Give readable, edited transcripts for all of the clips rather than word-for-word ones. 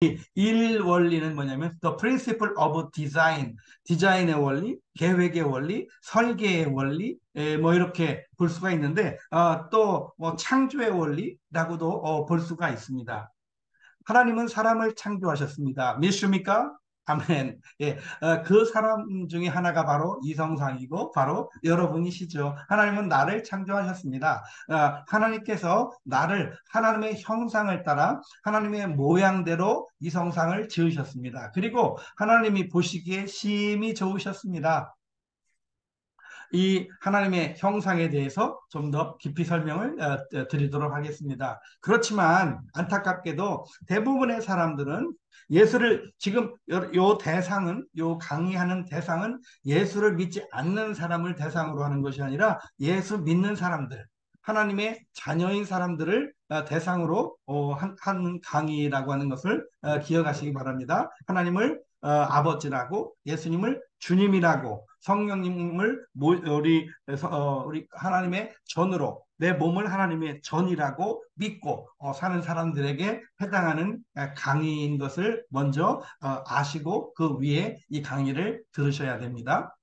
일 원리는 뭐냐면 the principle of design, 디자인의 원리, 계획의 원리, 설계의 원리, 뭐 이렇게 볼 수가 있는데 또뭐 창조의 원리라고도 볼 수가 있습니다. 하나님은 사람을 창조하셨습니다. 믿습니까? 아멘. 예, 그 사람 중에 하나가 바로 이성상이고 바로 여러분이시죠. 하나님은 나를 창조하셨습니다. 하나님께서 나를 하나님의 형상을 따라 하나님의 모양대로 이성상을 지으셨습니다. 그리고 하나님이 보시기에 심히 좋으셨습니다. 이 하나님의 형상에 대해서 좀 더 깊이 설명을 드리도록 하겠습니다. 그렇지만 안타깝게도 대부분의 사람들은 예수를 지금 요 대상은 요 강의하는 대상은 예수를 믿지 않는 사람을 대상으로 하는 것이 아니라 예수 믿는 사람들, 하나님의 자녀인 사람들을 대상으로 한 강의라고 하는 것을 기억하시기 바랍니다. 하나님을 아버지라고 예수님을 주님이라고 성령님을 우리 하나님의 전으로 내 몸을 하나님의 전이라고 믿고 사는 사람들에게 해당하는 강의인 것을 먼저 아시고 그 위에 이 강의를 들으셔야 됩니다.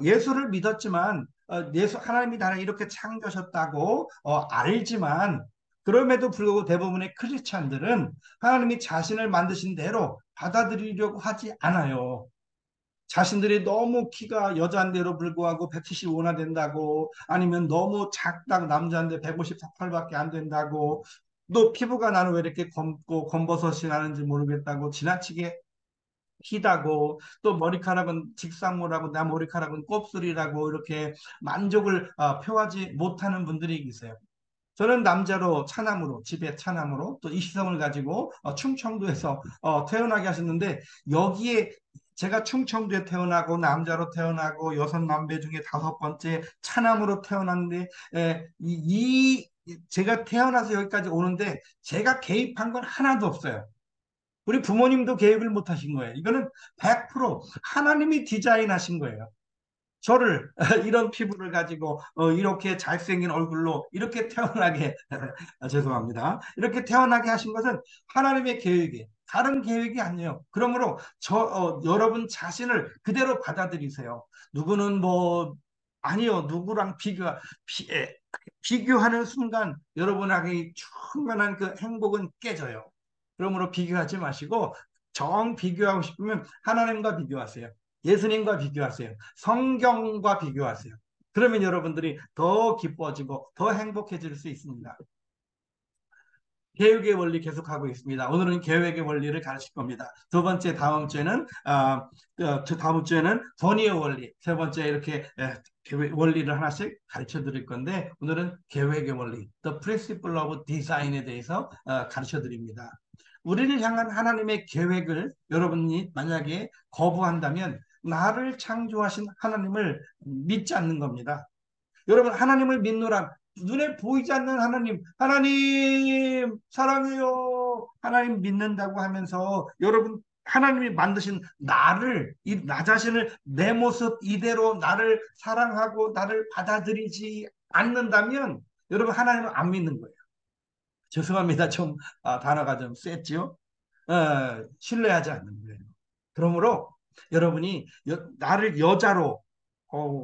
예수를 믿었지만 예수 하나님이 나를 이렇게 창조하셨다고 알지만 그럼에도 불구하고 대부분의 크리스찬들은 하나님이 자신을 만드신 대로 받아들이려고 하지 않아요. 자신들이 너무 키가 여자인데로 불구하고 175나 된다고 아니면 너무 작다고 남자인데 154밖에 안 된다고 또 피부가 나는 왜 이렇게 검고 검버섯이 나는지 모르겠다고 지나치게 희다고 또 머리카락은 직사무라고 나 머리카락은 곱슬이라고 이렇게 만족을 표하지 못하는 분들이 계세요. 저는 남자로 차남으로 집에 차남으로 또 이시성을 가지고 충청도에서 태어나게 하셨는데 여기에 제가 충청도에 태어나고 남자로 태어나고 여섯 남매 중에 다섯 번째 차남으로 태어났는데 제가 태어나서 여기까지 오는데 제가 개입한 건 하나도 없어요. 우리 부모님도 개입을 못 하신 거예요. 이거는 100% 하나님이 디자인하신 거예요. 저를 이런 피부를 가지고 이렇게 잘생긴 얼굴로 이렇게 태어나게 죄송합니다. 이렇게 태어나게 하신 것은 하나님의 계획이 다른 계획이 아니에요. 그러므로 여러분 자신을 그대로 받아들이세요. 누구는 뭐 아니요 누구랑 비교하는 순간 여러분에게 충만한 그 행복은 깨져요. 그러므로 비교하지 마시고 정 비교하고 싶으면 하나님과 비교하세요. 예수님과 비교하세요. 성경과 비교하세요. 그러면 여러분들이 더 기뻐지고 더 행복해질 수 있습니다. 계획의 원리 계속하고 있습니다. 오늘은 계획의 원리를 가르칠 겁니다. 두 번째 다음 주에는 선의의 원리, 세 번째 이렇게 원리를 하나씩 가르쳐 드릴 건데 오늘은 계획의 원리, The Principle of Design에 대해서 가르쳐 드립니다. 우리를 향한 하나님의 계획을 여러분이 만약에 거부한다면 나를 창조하신 하나님을 믿지 않는 겁니다. 여러분 하나님을 믿노라 눈에 보이지 않는 하나님, 하나님 사랑해요. 하나님 믿는다고 하면서 여러분 하나님이 만드신 나 자신을 내 모습 이대로 나를 사랑하고 나를 받아들이지 않는다면 여러분 하나님을 안 믿는 거예요. 죄송합니다. 좀 단어가 좀 셌지요. 신뢰하지 않는 거예요. 그러므로 여러분이 나를 여자로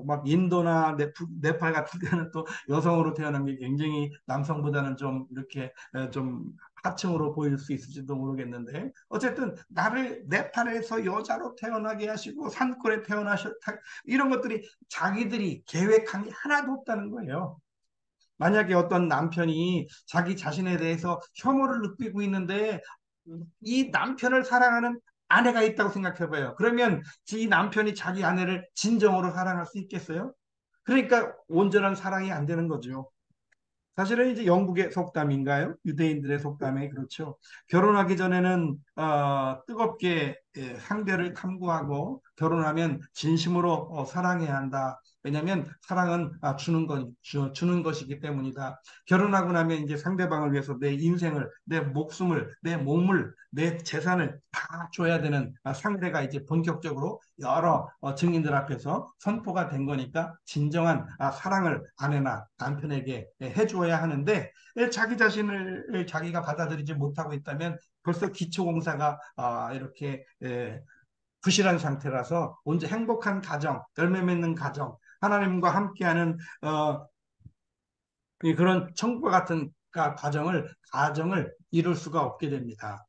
막 인도나 네팔 같은 데는 또 여성으로 태어난 게 굉장히 남성보다는 좀 이렇게 좀 하층으로 보일 수 있을지도 모르겠는데 어쨌든 나를 네팔에서 여자로 태어나게 하시고 산골에 태어나셨 이런 것들이 자기들이 계획한 게 하나도 없다는 거예요. 만약에 어떤 남편이 자기 자신에 대해서 혐오를 느끼고 있는데 이 남편을 사랑하는 아내가 있다고 생각해봐요. 그러면 이 남편이 자기 아내를 진정으로 사랑할 수 있겠어요? 그러니까 온전한 사랑이 안 되는 거죠. 사실은 이제 영국의 속담인가요? 유대인들의 속담에 그렇죠. 결혼하기 전에는 뜨겁게 상대를 탐구하고 결혼하면 진심으로 사랑해야 한다. 왜냐하면 사랑은 주는 것이기 때문이다. 결혼하고 나면 이제 상대방을 위해서 내 인생을, 내 목숨을, 내 몸을, 내 재산을 다 줘야 되는 상대가 이제 본격적으로 여러 증인들 앞에서 선포가 된 거니까 진정한 사랑을 아내나 남편에게 해주어야 하는데 자기 자신을 자기가 받아들이지 못하고 있다면 벌써 기초공사가 이렇게 부실한 상태라서 온전 행복한 가정, 열매 맺는 가정, 하나님과 함께하는 그런 천국과 같은 가정을 이룰 수가 없게 됩니다.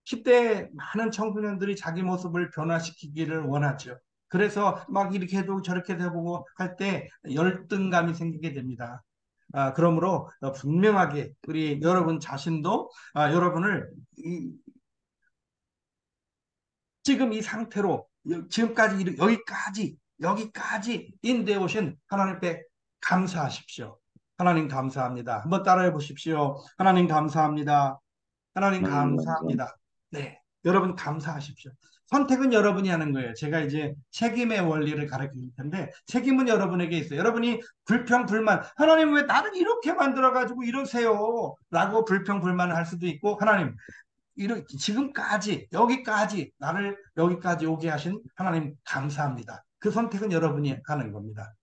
10대 많은 청소년들이 자기 모습을 변화시키기를 원하죠. 그래서 막 이렇게 해도 저렇게 해보고 할 때 열등감이 생기게 됩니다. 그러므로 분명하게 우리 여러분 자신도 여러분을 지금 이 상태로 지금까지 여기까지 인도해 오신 하나님께 감사하십시오. 하나님 감사합니다. 한번 따라해 보십시오. 하나님 감사합니다. 하나님 하나님 감사합니다. 감사합니다. 네, 여러분 감사하십시오. 선택은 여러분이 하는 거예요. 제가 이제 책임의 원리를 가르칠 텐데 책임은 여러분에게 있어요. 여러분이 불평, 불만, 하나님 왜 나를 이렇게 만들어가지고 이러세요? 라고 불평, 불만을 할 수도 있고 하나님 지금까지 여기까지 나를 여기까지 오게 하신 하나님 감사합니다. 그 선택은 여러분이 하는 겁니다.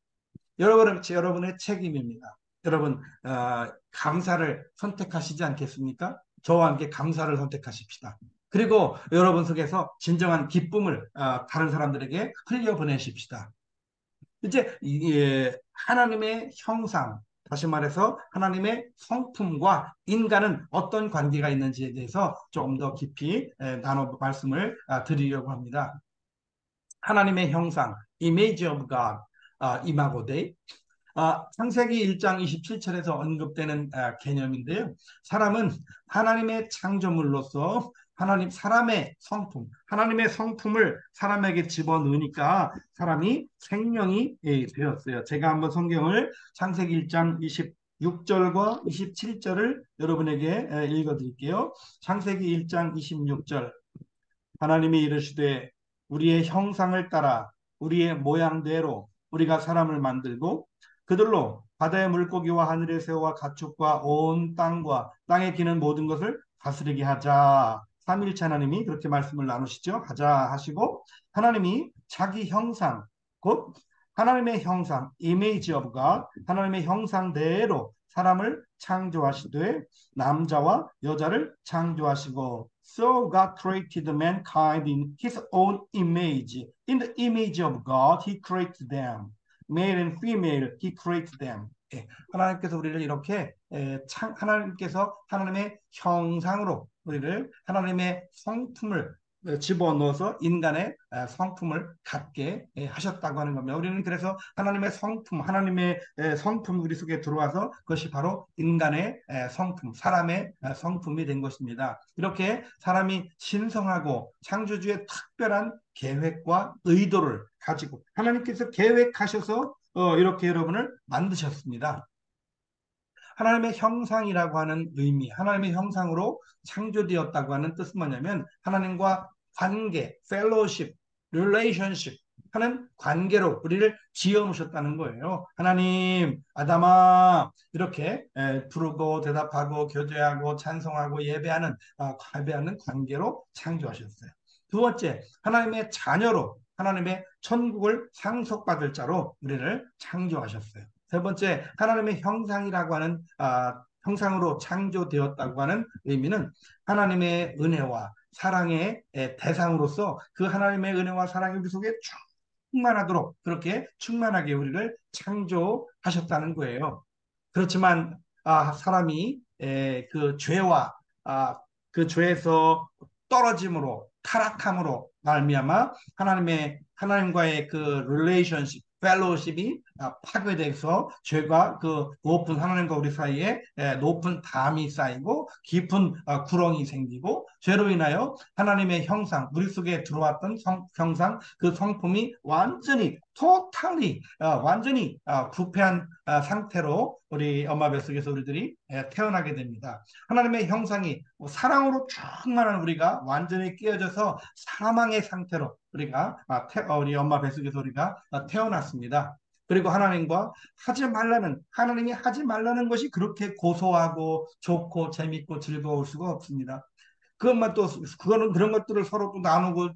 여러분의 책임입니다. 여러분 감사를 선택하시지 않겠습니까? 저와 함께 감사를 선택하십시다. 그리고 여러분 속에서 진정한 기쁨을 다른 사람들에게 흘려보내십시다. 이제 하나님의 형상, 다시 말해서 하나님의 성품과 인간은 어떤 관계가 있는지에 대해서 조금 더 깊이 나눠 말씀을 드리려고 합니다. 하나님의 형상, image of God, 이마고 데이. 창세기 1장 27절에서 언급되는 개념인데요. 사람은 하나님의 창조물로서 사람의 성품, 하나님의 성품을 사람에게 집어넣으니까 사람이 생명이 되었어요. 제가 한번 성경을 창세기 1장 26절과 27절을 여러분에게 읽어드릴게요. 창세기 1장 26절. 하나님이 이르시되 우리의 형상을 따라 우리의 모양대로 우리가 사람을 만들고 그들로 바다의 물고기와 하늘의 새와 가축과 온 땅과 땅에 기는 모든 것을 다스리게 하자. 삼일체 하나님이 그렇게 말씀을 나누시죠. 하자 하시고 하나님이 자기 형상 곧 하나님의 형상 image of God 하나님의 형상대로 사람을 창조하시되 남자와 여자를 창조하시고 So God created mankind in his own image. In the image of God, he created them. Male and female, he created them. 예, 하나님께서 우리를 이렇게 하나님께서 하나님의 형상으로 우리를 하나님의 성품을 집어넣어서 인간의 성품을 갖게 하셨다고 하는 겁니다. 우리는 그래서 하나님의 성품, 하나님의 성품 우리 속에 들어와서 그것이 바로 인간의 성품, 사람의 성품이 된 것입니다. 이렇게 사람이 신성하고 창조주의 특별한 계획과 의도를 가지고 하나님께서 계획하셔서 이렇게 여러분을 만드셨습니다. 하나님의 형상이라고 하는 의미, 하나님의 형상으로 창조되었다고 하는 뜻은 뭐냐면 하나님과 관계, fellowship, relationship 하는 관계로 우리를 지어놓으셨다는 거예요. 하나님, 아담아 이렇게 부르고 대답하고 교제하고 찬송하고 예배하는 관계로 창조하셨어요. 두 번째, 하나님의 자녀로 하나님의 천국을 상속받을 자로 우리를 창조하셨어요. 세 번째, 하나님의 형상이라고 하는 형상으로 창조되었다고 하는 의미는 하나님의 은혜와 사랑의 대상으로서 그 하나님의 은혜와 사랑이 우리 속에 충만하도록 그렇게 충만하게 우리를 창조하셨다는 거예요. 그렇지만 사람이 그 죄와 그 죄에서 떨어짐으로 타락함으로 말미암아 하나님과의 그 릴레이션십, 펠로우십이 파괴돼서 죄가 그 높은 하나님과 우리 사이에 높은 담이 쌓이고 깊은 구렁이 생기고 죄로 인하여 하나님의 형상, 우리 속에 들어왔던 형상, 그 성품이 완전히 완전히 부패한 상태로 우리 엄마 뱃속에서 우리들이 태어나게 됩니다. 하나님의 형상이 사랑으로 충만한 우리가 완전히 깨어져서 사망의 상태로 우리 엄마 뱃속에서 우리가 태어났습니다. 그리고 하나님이 하지 말라는 것이 그렇게 고소하고 좋고 재밌고 즐거울 수가 없습니다. 그거는 그런 것들을 서로 또 나누고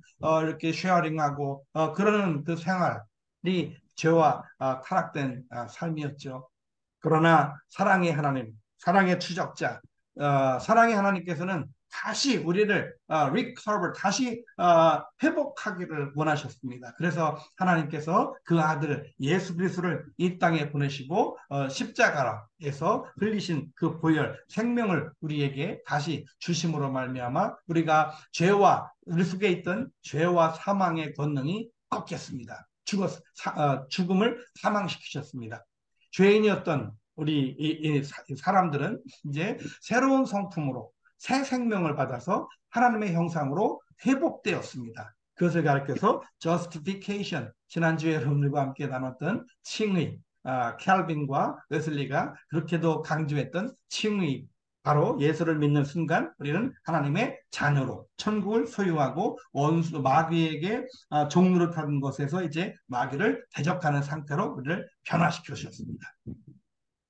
이렇게 쉐어링하고 그러는 그 생활이 죄와 타락된 삶이었죠. 그러나 사랑의 하나님, 사랑의 추적자, 사랑의 하나님께서는 다시 우리를 recover, 다시 회복하기를 원하셨습니다. 그래서 하나님께서 그 아들 예수 그리스도를 이 땅에 보내시고 십자가에서 흘리신 그 보혈 생명을 우리에게 다시 주심으로 말미암아 우리가 죄와 우리 속에 있던 죄와 사망의 권능이 꺾였습니다. 죽음을 사망시키셨습니다. 죄인이었던 우리 이 사람들은 이제 새로운 성품으로 새 생명을 받아서 하나님의 형상으로 회복되었습니다. 그것을 가르쳐서 justification, 지난주에 여러분들과 함께 나눴던 칭의, 캘빈과 웨슬리가 그렇게도 강조했던 칭의, 바로 예수를 믿는 순간 우리는 하나님의 자녀로 천국을 소유하고 원수 마귀에게 종로를 타는 것에서 이제 마귀를 대적하는 상태로 우리를 변화시켜 주셨습니다.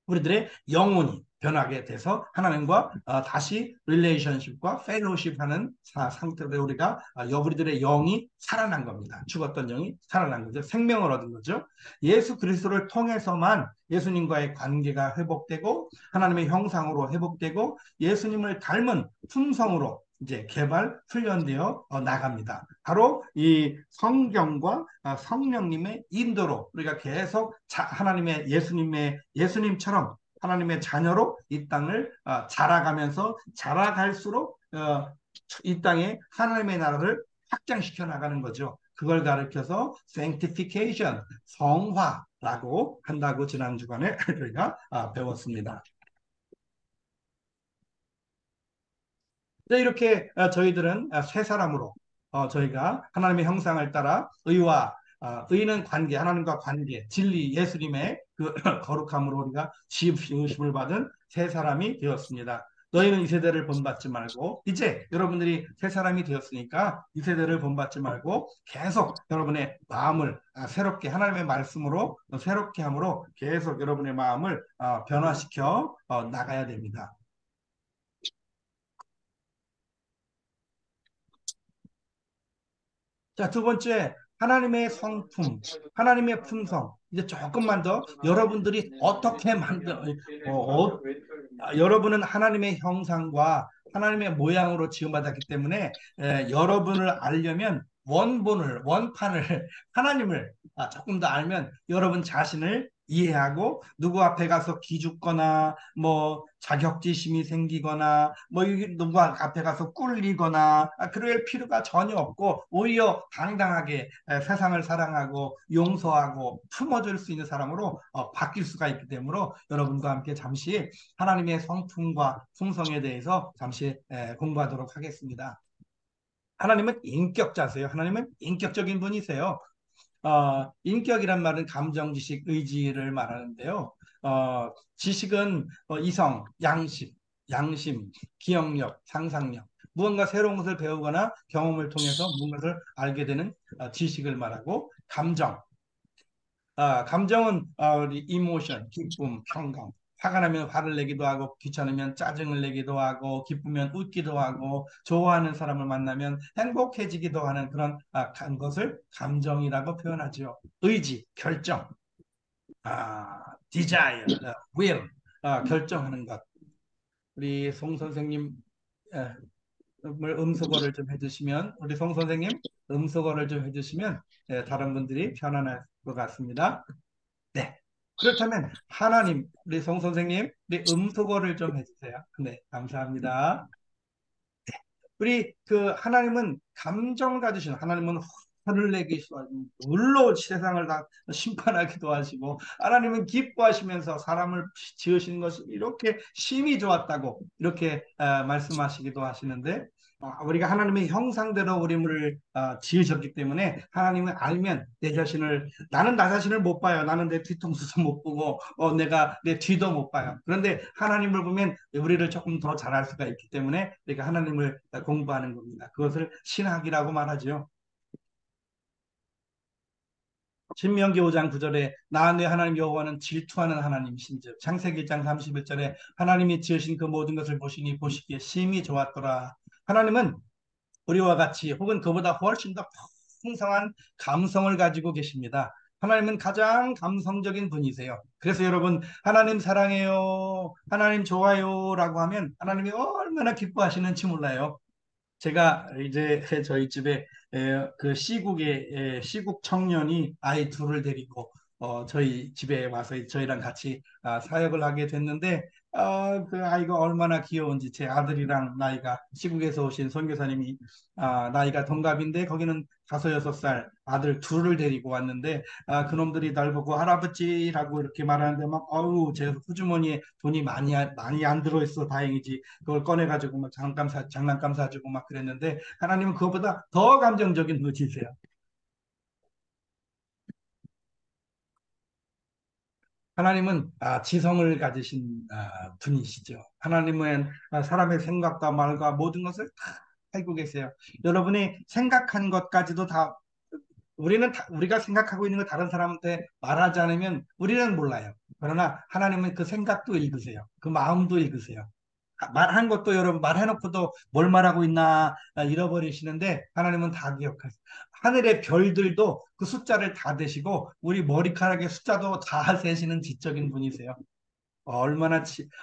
우리들의 영혼이 변하게 돼서 하나님과 다시 릴레이션십과 펠로우십하는 상태로 우리가 우리들의 영이 살아난 겁니다. 죽었던 영이 살아난 거죠. 생명을 얻은 거죠. 예수 그리스도를 통해서만 예수님과의 관계가 회복되고 하나님의 형상으로 회복되고 예수님을 닮은 품성으로 이제 개발 훈련되어 나갑니다. 바로 이 성경과 성령님의 인도로 우리가 계속 하나님의 예수님처럼 하나님의 자녀로 이 땅을 자라가면서 자라갈수록 이 땅에 하나님의 나라를 확장시켜 나가는 거죠. 그걸 가르쳐서 sanctification, 성화라고 한다고 지난 주간에 우리가 배웠습니다. 네, 이렇게 저희들은 새 사람으로 저희가 하나님의 형상을 따라 의는 관계, 하나님과 관계, 진리, 예수님의 그 거룩함으로 우리가 지으심을 받은 새 사람이 되었습니다. 너희는 이 세대를 본받지 말고 이제 여러분들이 새 사람이 되었으니까 이 세대를 본받지 말고 계속 여러분의 마음을 새롭게 하나님의 말씀으로 새롭게 함으로 계속 여러분의 마음을 변화시켜 나가야 됩니다. 자, 두 번째, 하나님의 성품, 하나님의 품성. 이제 조금만 더 여러분들이 어떻게 여러분은 하나님의 형상과 하나님의 모양으로 지음받았기 때문에 여러분을 알려면 원판을, 하나님을 조금 더 알면 여러분 자신을 이해하고 누구 앞에 가서 기죽거나 뭐 자격지심이 생기거나 뭐 누구 앞에 가서 꿀리거나 그럴 필요가 전혀 없고 오히려 당당하게 세상을 사랑하고 용서하고 품어줄 수 있는 사람으로 바뀔 수가 있기 때문에 여러분과 함께 잠시 하나님의 성품과 품성에 대해서 잠시 공부하도록 하겠습니다. 하나님은 인격자세요. 하나님은 인격적인 분이세요. 인격이란 말은 감정, 지식, 의지를 말하는데요. 지식은 이성, 양심, 기억력, 상상력. 무언가 새로운 것을 배우거나 경험을 통해서 무언가를 알게 되는 지식을 말하고 감정은 우리 이모션, 기쁨, 평강. 화가 나면 화를 내기도 하고 귀찮으면 짜증을 내기도 하고 기쁘면 웃기도 하고 좋아하는 사람을 만나면 행복해지기도 하는 그런 것을 감정이라고 표현하죠. 의지, 결정, desire, will, 결정하는 것. 우리 송 선생님 음소거를 좀 해주시면 우리 송 선생님 음소거를 좀 해주시면 다른 분들이 편안할 것 같습니다. 네. 그렇다면 하나님, 우리 송 선생님, 우리 음소거를 좀 해주세요. 네, 감사합니다. 우리 그 하나님은 감정 가지신 하나님은 화를 내기도 하시고 물로 세상을 다 심판하기도 하시고 하나님은 기뻐하시면서 사람을 지으신 것이 이렇게 심히 좋았다고 이렇게 말씀하시기도 하시는데 우리가 하나님의 형상대로 우리를 지으셨기 때문에 하나님을 알면 내 자신을 나는 나 자신을 못 봐요. 나는 내 뒤통수도 못 보고 내가 내 뒤도 못 봐요. 그런데 하나님을 보면 우리를 조금 더 잘할 수가 있기 때문에 우리가 하나님을 공부하는 겁니다. 그것을 신학이라고 말하죠. 신명기 5장 9절에 나 내 하나님 여호와는 질투하는 하나님이신즉 창세기 1장 31절에 하나님이 지으신 그 모든 것을 보시니 보시기에 심히 좋았더라. 하나님은 우리와 같이 혹은 그보다 훨씬 더 풍성한 감성을 가지고 계십니다. 하나님은 가장 감성적인 분이세요. 그래서 여러분, 하나님 사랑해요, 하나님 좋아요라고 하면 하나님이 얼마나 기뻐하시는지 몰라요. 제가 이제 저희 집에 그 시국의 시국 청년이 아이 둘을 데리고 저희 집에 와서 저희랑 같이 사역을 하게 됐는데, 그 아이가 얼마나 귀여운지, 제 아들이랑 나이가, 시국에서 오신 선교사님이 나이가 동갑인데 거기는 5, 6살 아들 둘을 데리고 왔는데, 그놈들이 날 보고 할아버지라고 이렇게 말하는데 막 어우, 제 후주머니에 돈이 많이 안 들어있어 다행이지, 그걸 꺼내가지고 막 장난감 사주고 막 그랬는데, 하나님은 그것보다 더 감정적인 분이세요. 하나님은 지성을 가지신 분이시죠. 하나님은 사람의 생각과 말과 모든 것을 다 알고 계세요. 여러분이 생각한 것까지도 다, 우리가 생각하고 있는 거 다른 사람한테 말하지 않으면 우리는 몰라요. 그러나 하나님은 그 생각도 읽으세요. 그 마음도 읽으세요. 말한 것도, 여러분 말해놓고도 뭘 말하고 있나 잃어버리시는데, 하나님은 다 기억하세요. 하늘의 별들도 그 숫자를 다 대시고 우리 머리카락의 숫자도 다 세시는 지적인 분이세요.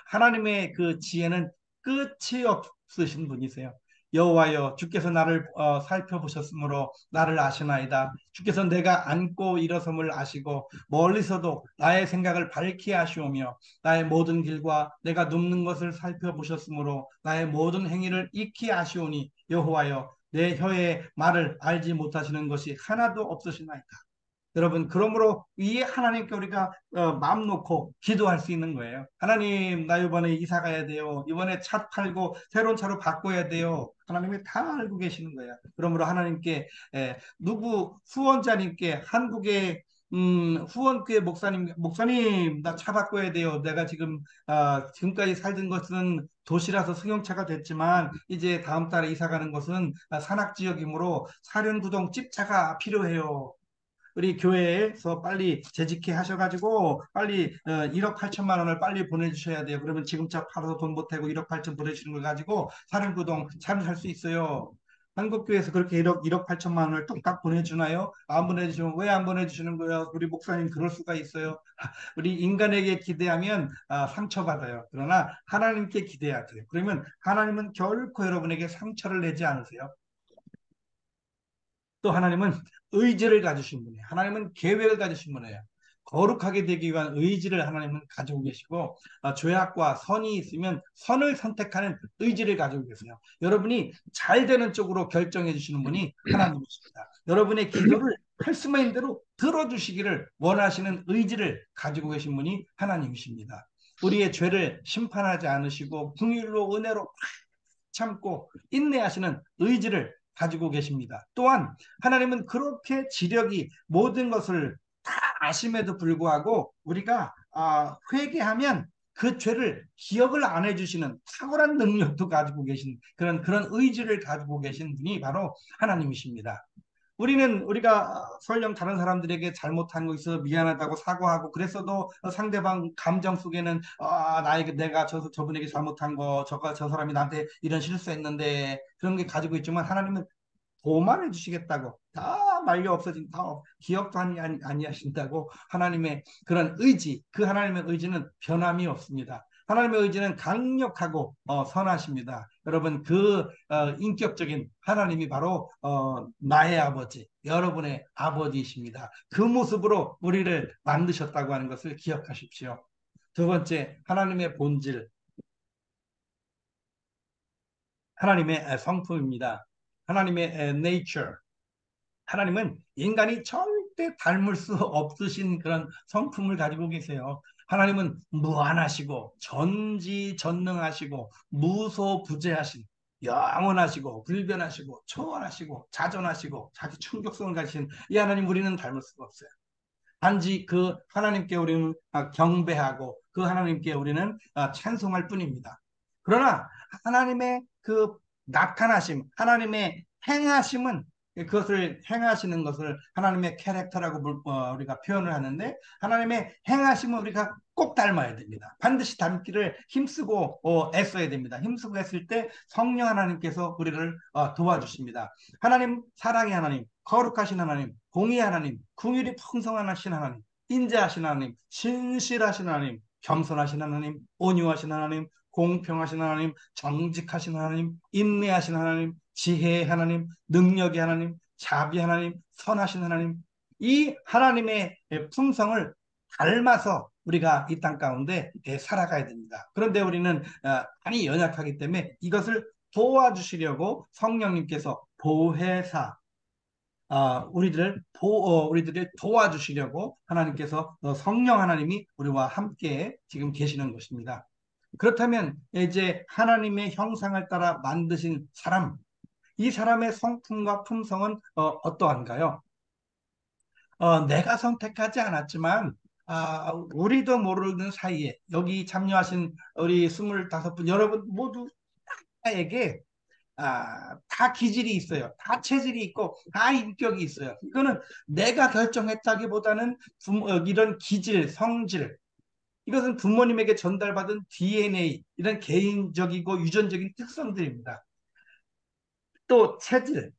하나님의 그 지혜는 끝이 없으신 분이세요. 여호와여, 주께서 나를 살펴보셨으므로 나를 아시나이다. 주께서 내가 앉고 일어섬을 아시고 멀리서도 나의 생각을 밝히 아시오며 나의 모든 길과 내가 눕는 것을 살펴보셨으므로 나의 모든 행위를 익히 아시오니, 여호와여, 내 혀의 말을 알지 못하시는 것이 하나도 없으시나이다. 여러분, 그러므로 이 하나님께 우리가 마음 놓고 기도할 수 있는 거예요. 하나님, 나 이번에 이사 가야 돼요. 이번에 차 팔고 새로운 차로 바꿔야 돼요. 하나님이 다 알고 계시는 거예요. 그러므로 하나님께, 누구 후원자님께, 한국의 후원교회 목사님, 나 차 바꿔야 돼요. 내가 지금까지 살던 것은 도시라서 승용차가 됐지만 이제 다음 달에 이사 가는 것은 산악 지역이므로 사륜구동 집차가 필요해요. 우리 교회에서 빨리 재직해 하셔가지고 빨리 1억 8천만 원을 빨리 보내주셔야 돼요. 그러면 지금 차 팔아서 돈 못하고 1억 8천 보내주시는 걸 가지고 사륜구동 차를 살 수 있어요. 한국교회에서 그렇게 1억 8천만 원을 뚝딱 보내주나요? 안 보내주시면 왜 안 보내주시는 거예요? 우리 목사님, 그럴 수가 있어요. 우리 인간에게 기대하면 상처받아요. 그러나 하나님께 기대해야 돼요. 그러면 하나님은 결코 여러분에게 상처를 내지 않으세요. 또 하나님은 의지를 가지신 분이에요. 하나님은 계획을 가지신 분이에요. 거룩하게 되기 위한 의지를 하나님은 가지고 계시고, 죄악과 선이 있으면 선을 선택하는 의지를 가지고 계세요. 여러분이 잘 되는 쪽으로 결정해 주시는 분이 하나님이십니다. 여러분의 기도를 말씀인 대로 들어주시기를 원하시는 의지를 가지고 계신 분이 하나님이십니다. 우리의 죄를 심판하지 않으시고 긍휼로 은혜로 참고 인내하시는 의지를 가지고 계십니다. 또한 하나님은 그렇게 지력이 모든 것을 다 아심에도 불구하고 우리가 회개하면 그 죄를 기억을 안 해주시는 탁월한 능력도 가지고 계신, 그런 의지를 가지고 계신 분이 바로 하나님이십니다. 우리가 설령 다른 사람들에게 잘못한 거 있어 미안하다고 사과하고 그랬어도 상대방 감정 속에는 나에게, 내가 저분에게 잘못한 거, 저 사람이 나한테 이런 실수했는데, 그런 게 가지고 있지만 하나님은 도만해 주시겠다고, 다 말려 없어진, 다 기억도 아니하신다고, 하나님의 그런 의지, 그 하나님의 의지는 변함이 없습니다. 하나님의 의지는 강력하고 선하십니다. 여러분, 그 인격적인 하나님이 바로 나의 아버지, 여러분의 아버지이십니다. 그 모습으로 우리를 만드셨다고 하는 것을 기억하십시오. 두 번째, 하나님의 본질, 하나님의 성품입니다. 하나님의 nature. 하나님은 인간이 절대 닮을 수 없으신 그런 성품을 가지고 계세요. 하나님은 무한하시고 전지전능하시고 무소부재하신, 영원하시고 불변하시고 초월하시고 자존하시고 자기 충격성을 가지신 이 하나님, 우리는 닮을 수가 없어요. 단지 그 하나님께 우리는 경배하고 그 하나님께 우리는 찬송할 뿐입니다. 그러나 하나님의 그 나타나심, 하나님의 행하심은 그것을 행하시는 것을 하나님의 캐릭터라고 우리가 표현을 하는데, 하나님의 행하심을 우리가 꼭 닮아야 됩니다. 반드시 닮기를 힘쓰고 애써야 됩니다. 힘쓰고 했을 때 성령 하나님께서 우리를 도와주십니다. 하나님, 사랑의 하나님, 거룩하신 하나님, 공의 하나님, 긍휼이 풍성하신 하나님, 인자하신 하나님, 신실하신 하나님, 겸손하신 하나님, 온유하신 하나님, 공평하신 하나님, 정직하신 하나님, 인내하신 하나님, 지혜의 하나님, 능력의 하나님, 자비 하나님, 선하신 하나님, 이 하나님의 품성을 닮아서 우리가 이 땅 가운데 살아가야 됩니다. 그런데 우리는 많이 연약하기 때문에 이것을 도와주시려고 성령님께서 보혜사, 우리들을 도와주시려고 하나님께서 성령 하나님이 우리와 함께 지금 계시는 것입니다. 그렇다면 이제 하나님의 형상을 따라 만드신 사람, 이 사람의 성품과 품성은 어떠한가요? 내가 선택하지 않았지만 우리도 모르는 사이에 여기 참여하신 우리 25분 여러분 모두에게 다 기질이 있어요. 다 체질이 있고 다 인격이 있어요. 이거는 내가 결정했다기보다는 이런 기질, 성질, 이것은 부모님에게 전달받은 DNA, 이런 개인적이고 유전적인 특성들입니다. 또 체질,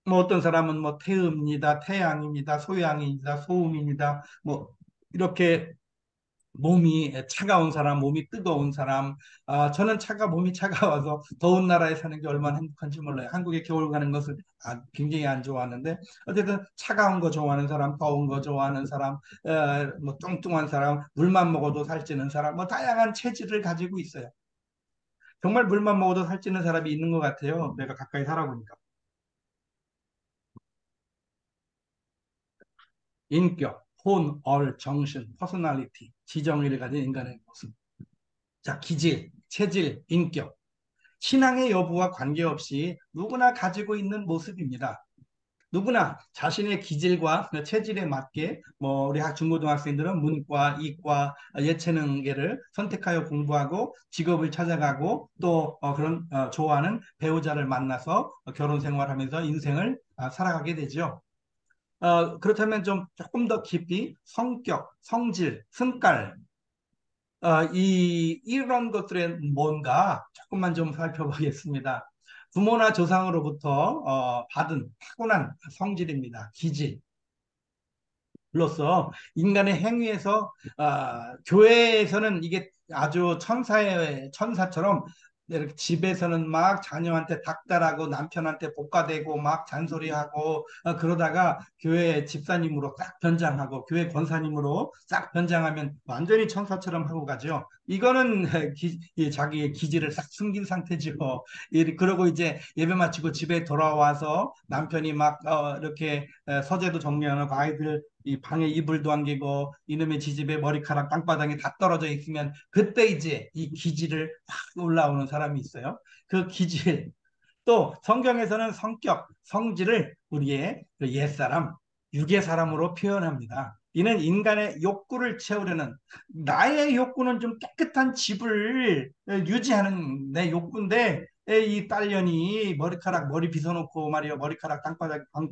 뭐 어떤 사람은 뭐 태음입니다, 태양입니다, 소양입니다, 소음입니다. 뭐 이렇게 몸이 차가운 사람, 몸이 뜨거운 사람. 저는 몸이 차가워서 더운 나라에 사는 게 얼마나 행복한지 몰라요. 한국에 겨울 가는 것을 굉장히 안 좋아하는데, 어쨌든 차가운 거 좋아하는 사람, 더운 거 좋아하는 사람, 뭐 뚱뚱한 사람, 물만 먹어도 살찌는 사람, 뭐 다양한 체질을 가지고 있어요. 정말 물만 먹어도 살찌는 사람이 있는 것 같아요. 내가 가까이 살아보니까. 인격, 혼, 얼, 정신, 퍼스널리티, 지정의를 가진 인간의 모습. 자, 기질, 체질, 인격. 신앙의 여부와 관계없이 누구나 가지고 있는 모습입니다. 누구나 자신의 기질과 체질에 맞게 우리 중고등학생들은 문과, 이과, 예체능계를 선택하여 공부하고 직업을 찾아가고 또 그런 좋아하는 배우자를 만나서 결혼 생활하면서 인생을 살아가게 되죠. 그렇다면 좀 조금 더 깊이 성격, 성질, 성깔, 이런 것들의 뭔가 조금만 좀 살펴보겠습니다. 부모나 조상으로부터 받은 타고난 성질입니다. 기질. 로서 인간의 행위에서 교회에서는 이게 아주 천사처럼 이렇게 집에서는 막 자녀한테 닥달하고 남편한테 복가대고 막 잔소리하고 그러다가 교회 집사님으로 싹 변장하고 교회 권사님으로 싹 변장하면 완전히 천사처럼 하고 가죠. 이거는 자기의 기질을 싹 숨긴 상태죠. 그러고 이제 예배 마치고 집에 돌아와서 남편이 막 이렇게 서재도 정리하고 아이들 이 방에 이불도 안기고 이놈의 지집에 머리카락 땅바닥에 다 떨어져 있으면 그때 이제 이 기질을 확 올라오는 사람이 있어요. 그 기질. 또 성경에서는 성격, 성질을 우리의 그 옛사람, 육의 사람으로 표현합니다. 이는 인간의 욕구를 채우려는 나의 욕구는 좀 깨끗한 집을 유지하는 내 욕구인데 이 딸년이 머리 빗어놓고 말이야 머리카락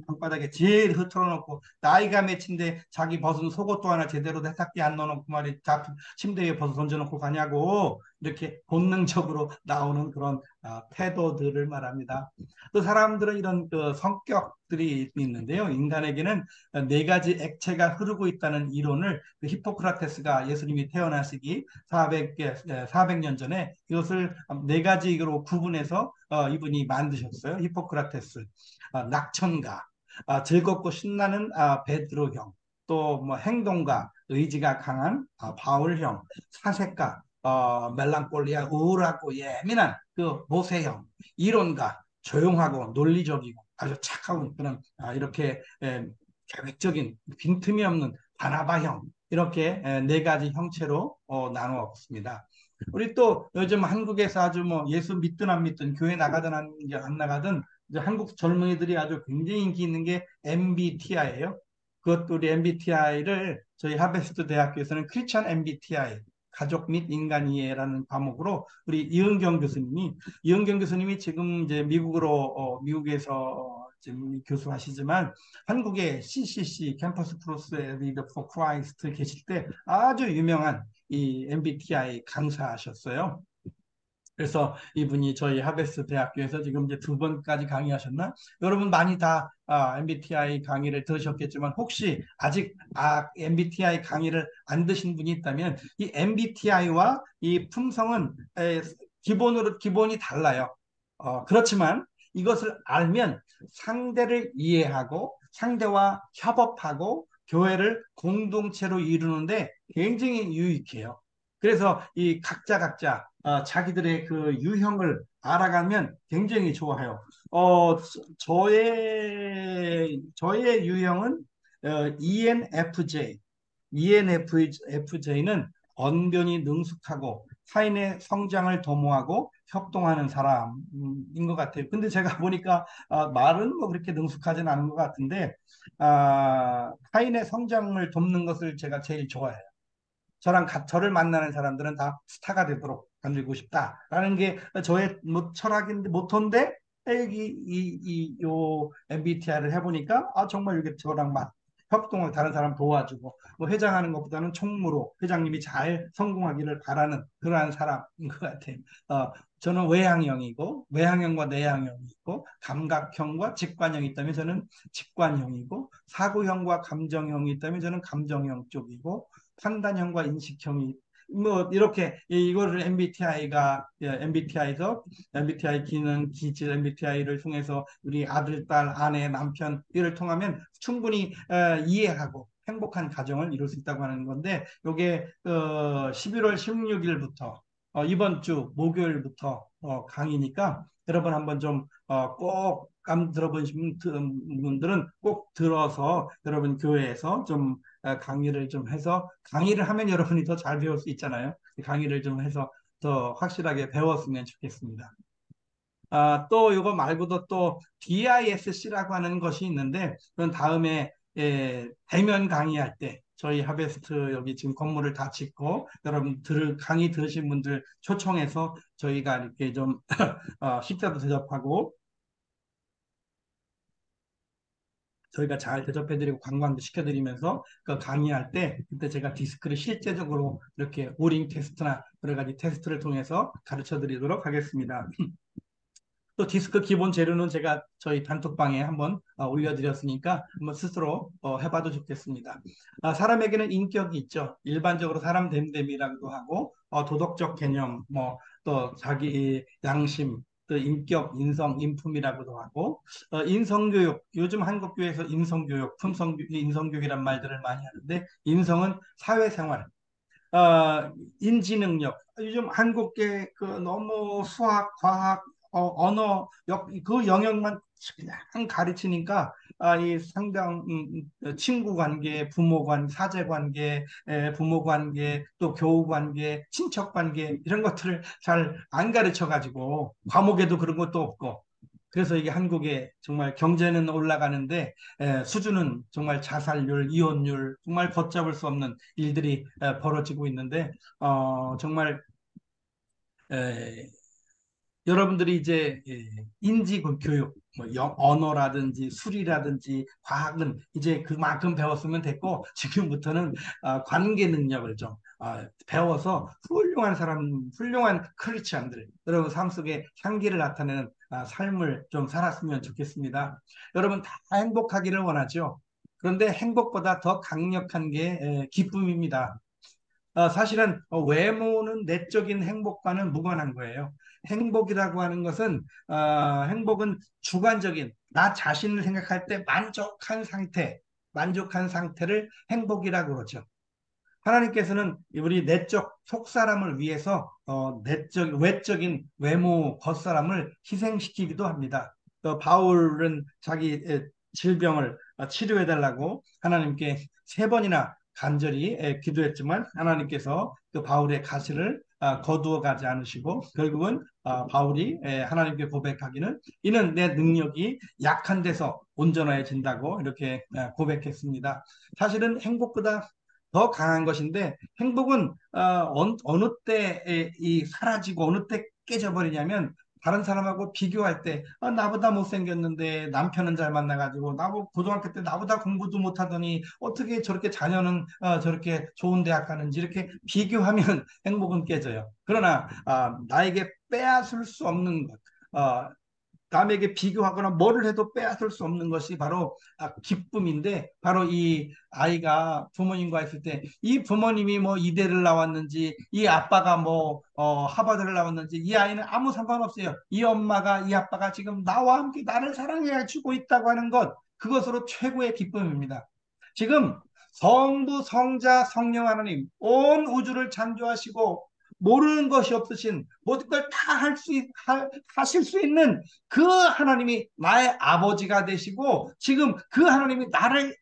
방바닥에 제일 흐트러놓고 나이가 몇인데 자기 벗은 속옷도 하나 제대로 세탁기 안 넣어놓고 말이야 침대 위에 벗어 던져놓고 가냐고 이렇게 본능적으로 나오는 그런 태도들을 말합니다. 또 사람들은 이런 그 성격들이 있는데요. 인간에게는 네 가지 액체가 흐르고 있다는 이론을 그 히포크라테스가 예수님이 태어나시기 400년 전에 이것을 네 가지로 구분해서 이분이 만드셨어요. 히포크라테스. 낙천가, 즐겁고 신나는 베드로형, 또 뭐 행동가, 의지가 강한 바울형, 사색가, 멜랑콜리아 우울하고 예민한 그 모세형, 이론가, 조용하고 논리적이고 아주 착하고 그런 이렇게 계획적인 빈틈이 없는 바나바형 이렇게 네 가지 형체로 나누었습니다. 우리 또 요즘 한국에서 아주 뭐 예수 믿든 안 믿든 교회 나가든 안 나가든 이제 한국 젊은이들이 아주 굉장히 인기 있는 게 MBTI예요. 그것도 우리 MBTI를 저희 하버드 대학교에서는 크리스천 MBTI 가족 및 인간 이해라는 과목으로 우리 이은경 교수님이 지금 이제 미국에서 지금 교수하시지만 한국의 CCC 캠퍼스 크로스 리더 포 크라이스트 계실 때 아주 유명한 이 MBTI 강사하셨어요. 그래서 이분이 저희 하베스 대학교에서 지금 이제 두 번까지 강의하셨나? 여러분 많이 다 MBTI 강의를 들으셨겠지만 혹시 아직 MBTI 강의를 안 드신 분이 있다면 이 MBTI와 이 품성은 기본이 달라요. 그렇지만 이것을 알면 상대를 이해하고 상대와 협업하고 교회를 공동체로 이루는데 굉장히 유익해요. 그래서 이 각자 자기들의 그 유형을 알아가면 굉장히 좋아요. 저의 유형은 ENFJ. ENFJ는 언변이 능숙하고 타인의 성장을 도모하고 협동하는 사람인 것 같아요. 근데 제가 보니까 말은 뭐 그렇게 능숙하진 않은 것 같은데 타인의 성장을 돕는 것을 제가 제일 좋아해요. 저를 만나는 사람들은 다 스타가 되도록 만들고 싶다라는 게 저의 뭐 철학인데 모토인데 요 MBTI를 해보니까 정말 이게 저랑 협동을 다른 사람 도와주고 뭐 회장하는 것보다는 총무로 회장님이 잘 성공하기를 바라는 그러한 사람인 것 같아요. 어, 저는 외향형이고 외향형과 내향형이 있고 감각형과 직관형이 있다면 저는 직관형이고 사고형과 감정형이 있다면 저는 감정형 쪽이고 판단형과 인식형이 뭐 이렇게 이거를 MBTI 기능 기질 MBTI를 통해서 우리 아들, 딸, 아내, 남편 이를 통하면 충분히 이해하고 행복한 가정을 이룰 수 있다고 하는 건데 이게 11월 16일부터 이번 주 목요일부터 강의니까 여러분 한번 좀 꼭 들어보신 분들은 꼭 들어서 여러분 교회에서 좀 강의를 좀 해서 강의를 하면 여러분이 더 잘 배울 수 있잖아요. 강의를 좀 해서 더 확실하게 배웠으면 좋겠습니다. 또 이거 말고도 또 DISC라고 하는 것이 있는데 그건 다음에 대면 강의할 때 저희 하베스트 여기 지금 건물을 다 짓고 여러분 강의 들으신 분들 초청해서 저희가 이렇게 좀 식사도 대접하고 저희가 잘 대접해드리고 관광도 시켜드리면서 그 강의할 때 그때 제가 디스크를 실제적으로 이렇게 오링 테스트나 여러 가지 테스트를 통해서 가르쳐 드리도록 하겠습니다. 또 디스크 기본 재료는 제가 저희 단톡방에 한번 올려드렸으니까 한번 스스로 해봐도 좋겠습니다. 사람에게는 인격이 있죠. 일반적으로 사람 됨됨이라고도 하고 도덕적 개념, 뭐 또 자기 양심, 또 인격, 인성, 인품이라고도 하고 인성교육, 요즘 한국교회에서 인성교육, 인성교육이란 말들을 많이 하는데 인성은 사회생활, 인지능력. 요즘 한국계 그 너무 수학, 과학, 언어, 그 영역만 그냥 가르치니까 이 상당 친구 관계, 부모 사제 관계, 부모 관계, 또 교우 관계, 친척 관계 이런 것들을 잘 안 가르쳐 가지고 과목에도 그런 것도 없고 그래서 이게 한국에 정말 경제는 올라가는데 수준은 정말 자살률, 이혼율 정말 걷잡을 수 없는 일들이 벌어지고 있는데 정말 에, 여러분들이 이제 인지 교육, 뭐 언어라든지 술이라든지 과학은 이제 그만큼 배웠으면 됐고 지금부터는 관계 능력을 좀 배워서 훌륭한 크리스천들, 여러분 삶 속에 향기를 나타내는 삶을 좀 살았으면 좋겠습니다. 여러분 다 행복하기를 원하죠. 그런데 행복보다 더 강력한 게 기쁨입니다. 사실은 외모는 내적인 행복과는 무관한 거예요. 행복은 주관적인 나 자신을 생각할 때 만족한 상태를 행복이라고 그러죠. 하나님께서는 우리 내적 속사람을 위해서 외적인 외모 겉사람을 희생시키기도 합니다. 또 바울은 자기 질병을 치료해 달라고 하나님께 세 번이나 간절히 기도했지만 하나님께서 그 바울의 가시를 거두어 가지 않으시고 결국은 바울이 하나님께 고백하기는 이는 내 능력이 약한 데서 온전해진다고 이렇게 고백했습니다. 사실은 행복보다 더 강한 것인데 행복은 어느 때 사라지고 어느 때 깨져버리냐면 다른 사람하고 비교할 때 나보다 못생겼는데 남편은 잘 만나가지고 나보고 고등학교 때 나보다 공부도 못하더니 어떻게 저렇게 자녀는 저렇게 좋은 대학 가는지 이렇게 비교하면 행복은 깨져요. 그러나 나에게 빼앗을 수 없는 것, 남에게 비교하거나 뭐를 해도 빼앗을 수 없는 것이 바로 기쁨인데, 바로 이 아이가 부모님과 있을 때 이 부모님이 뭐 이대를 나왔는지 이 아빠가 뭐 하버드를 나왔는지 이 아이는 아무 상관없어요. 이 엄마가 이 아빠가 지금 나와 함께 나를 사랑해 주고 있다고 하는 것, 그것으로 최고의 기쁨입니다. 지금 성부 성자 성령 하나님 온 우주를 창조하시고 모르는 것이 없으신 모든 걸 다 하실 수 있는 그 하나님이 나의 아버지가 되시고, 지금 그 하나님이 나를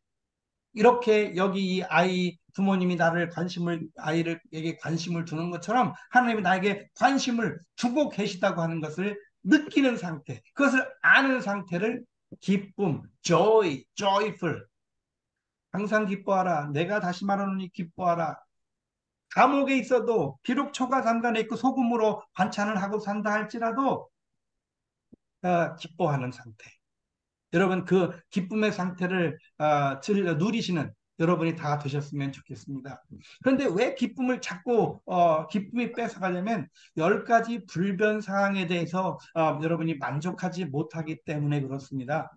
이렇게 여기 이 아이 부모님이 나를 아이에게 관심을 두는 것처럼 하나님이 나에게 관심을 두고 계시다고 하는 것을 느끼는 상태, 그것을 아는 상태를 기쁨, joyful, 항상 기뻐하라. 내가 다시 말하노니 기뻐하라. 감옥에 있어도 비록 초가 잠간에 있고 소금으로 반찬을 하고 산다 할지라도 기뻐하는 상태. 여러분 그 기쁨의 상태를 누리시는 여러분이 다 되셨으면 좋겠습니다. 그런데 왜 기쁨을 자꾸 기쁨이 뺏어가려면 10가지 불변 사항에 대해서 여러분이 만족하지 못하기 때문에 그렇습니다.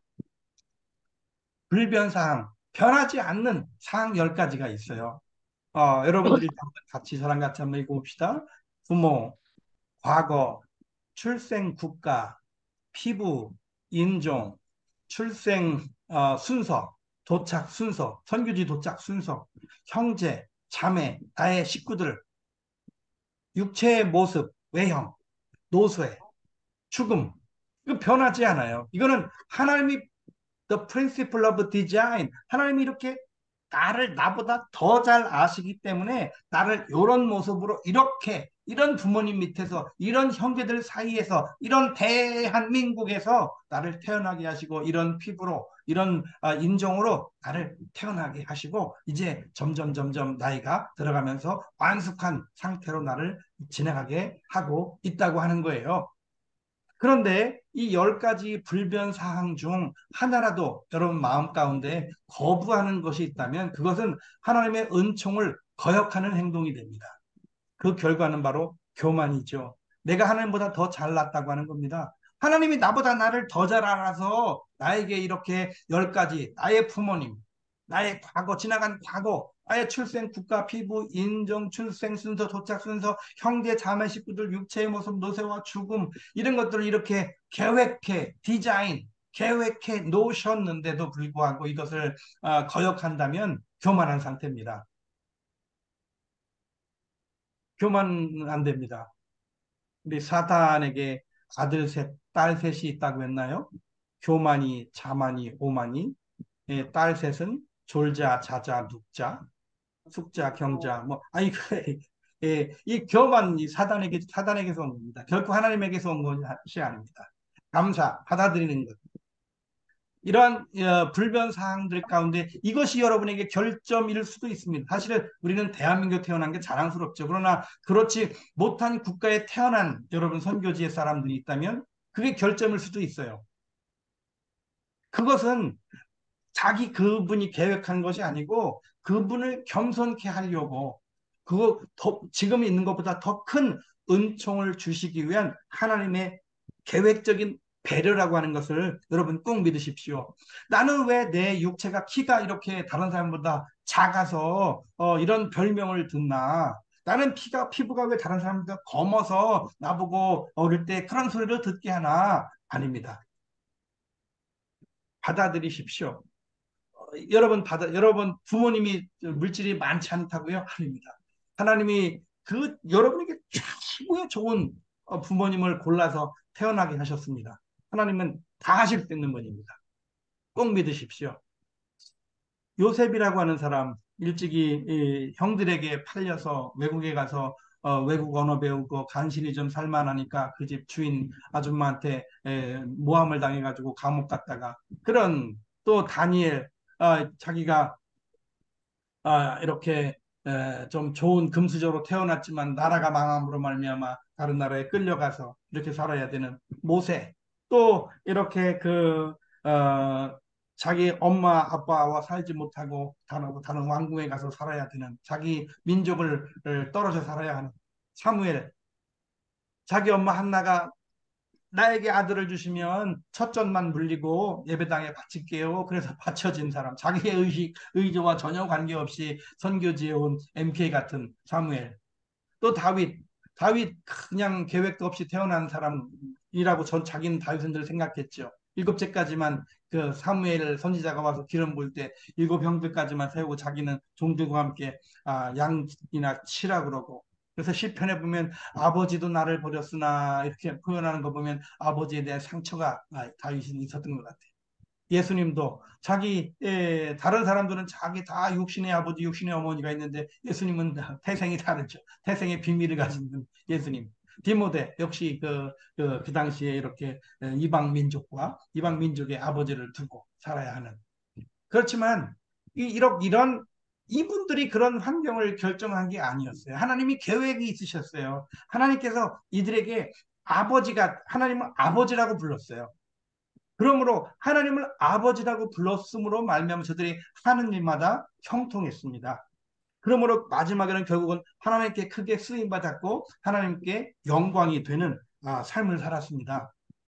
불변 사항, 변하지 않는 사항 10가지가 있어요. 여러분들이 같이 저랑 같이 한번 읽어봅시다. 부모, 과거, 출생 국가, 피부, 인종, 출생 순서, 도착 순서, 선교지 도착 순서, 형제, 자매, 나의 식구들, 육체의 모습, 외형, 노쇠, 죽음. 이거 변하지 않아요. 이거는 하나님이 The principle of design. 하나님이 이렇게 나보다 더 잘 아시기 때문에 나를 이런 모습으로 이렇게 이런 부모님 밑에서 이런 형제들 사이에서 이런 대한민국에서 나를 태어나게 하시고 이런 피부로 이런 인종으로 나를 태어나게 하시고 이제 점점 나이가 들어가면서 완숙한 상태로 나를 지나가게 하고 있다고 하는 거예요. 그런데 이 10가지 불변 사항 중 하나라도 여러분 마음 가운데 거부하는 것이 있다면 그것은 하나님의 은총을 거역하는 행동이 됩니다. 그 결과는 바로 교만이죠. 내가 하나님보다 더 잘났다고 하는 겁니다. 하나님이 나보다 나를 더 잘 알아서 나에게 이렇게 10가지, 나의 부모님, 나의 과거, 지나간 과거, 나의 출생 국가, 피부, 인종, 출생 순서, 도착 순서, 형제, 자매, 식구들, 육체의 모습, 노쇠와 죽음, 이런 것들을 이렇게 계획해 놓으셨는데도 불구하고 이것을 거역한다면 교만한 상태입니다. 교만 안 됩니다. 우리 사탄에게 아들 셋, 딸 셋이 있다고 했나요? 교만이, 자만이, 오만이, 딸 셋은 졸자, 자자, 눕자, 숙자, 경자, 뭐, 아니, 이 교만, 사단에게서 온 겁니다. 결코 하나님에게서 온 것이 아닙니다. 감사, 받아들이는 것. 이러한 불변 사항들 가운데 이것이 여러분에게 결점일 수도 있습니다. 사실은 우리는 대한민국에 태어난 게 자랑스럽죠. 그러나 그렇지 못한 국가에 태어난 여러분 선교지의 사람들이 있다면 그게 결점일 수도 있어요. 그것은 그분이 계획한 것이 아니고 그분을 겸손케 하려고 지금 있는 것보다 더 큰 은총을 주시기 위한 하나님의 계획적인 배려라고 하는 것을 여러분 꼭 믿으십시오. 나는 왜 내 육체가 키가 이렇게 다른 사람보다 작아서 이런 별명을 듣나? 나는 피부가 왜 다른 사람보다 검어서 나보고 어릴 때 그런 소리를 듣게 하나? 아닙니다. 받아들이십시오. 여러분 부모님이 물질이 많지 않다고요? 아닙니다. 하나님이 여러분에게 최고의 좋은 부모님을 골라서 태어나게 하셨습니다. 하나님은 다 하실 수 있는 분입니다. 꼭 믿으십시오. 요셉이라고 하는 사람 일찍이 이 형들에게 팔려서 외국에 가서 외국 언어 배우고 간신히 좀 살만하니까 그 집 주인 아줌마한테 모함을 당해가지고 감옥 갔다가, 그런 또 다니엘, 자기가 이렇게 좀 좋은 금수저로 태어났지만 나라가 망함으로 말미암아 다른 나라에 끌려가서 이렇게 살아야 되는 모세. 또 이렇게 자기 엄마 아빠와 살지 못하고 다른 왕궁에 가서 살아야 되는 자기 민족을 떨어져 살아야 하는 사무엘. 자기 엄마 한나가 나에게 아들을 주시면 첫 젖만 물리고 예배당에 바칠게요. 그래서 바쳐진 사람. 자기의 의지와 전혀 관계없이 선교지에 온 MK 같은 사무엘. 또 다윗. 다윗 그냥 계획도 없이 태어난 사람이라고 자기는 다윗은 늘 생각했죠. 일곱째까지만 그 사무엘 선지자가 와서 기름 부을 때 일곱 형들까지만 세우고 자기는 종들과 함께 양이나 치라 그러고 그래서 시편에 보면 아버지도 나를 버렸으나 이렇게 표현하는 거 보면 아버지에 대한 상처가 다윗이 있었던 것 같아요. 예수님도 다른 사람들은 자기 다 육신의 아버지, 육신의 어머니가 있는데 예수님은 태생이 다르죠. 태생의 비밀을 가진 예수님. 디모데 역시 그 당시에 이렇게 이방 민족의 아버지를 두고 살아야 하는. 그렇지만 이런 이분들이 그런 환경을 결정한 게 아니었어요. 하나님이 계획이 있으셨어요. 하나님께서 이들에게 하나님은 아버지라고 불렀어요. 그러므로 하나님을 아버지라고 불렀으므로 말미암아 저들이 하는 일마다 형통했습니다. 그러므로 마지막에는 결국은 하나님께 크게 쓰임 받았고 하나님께 영광이 되는 삶을 살았습니다.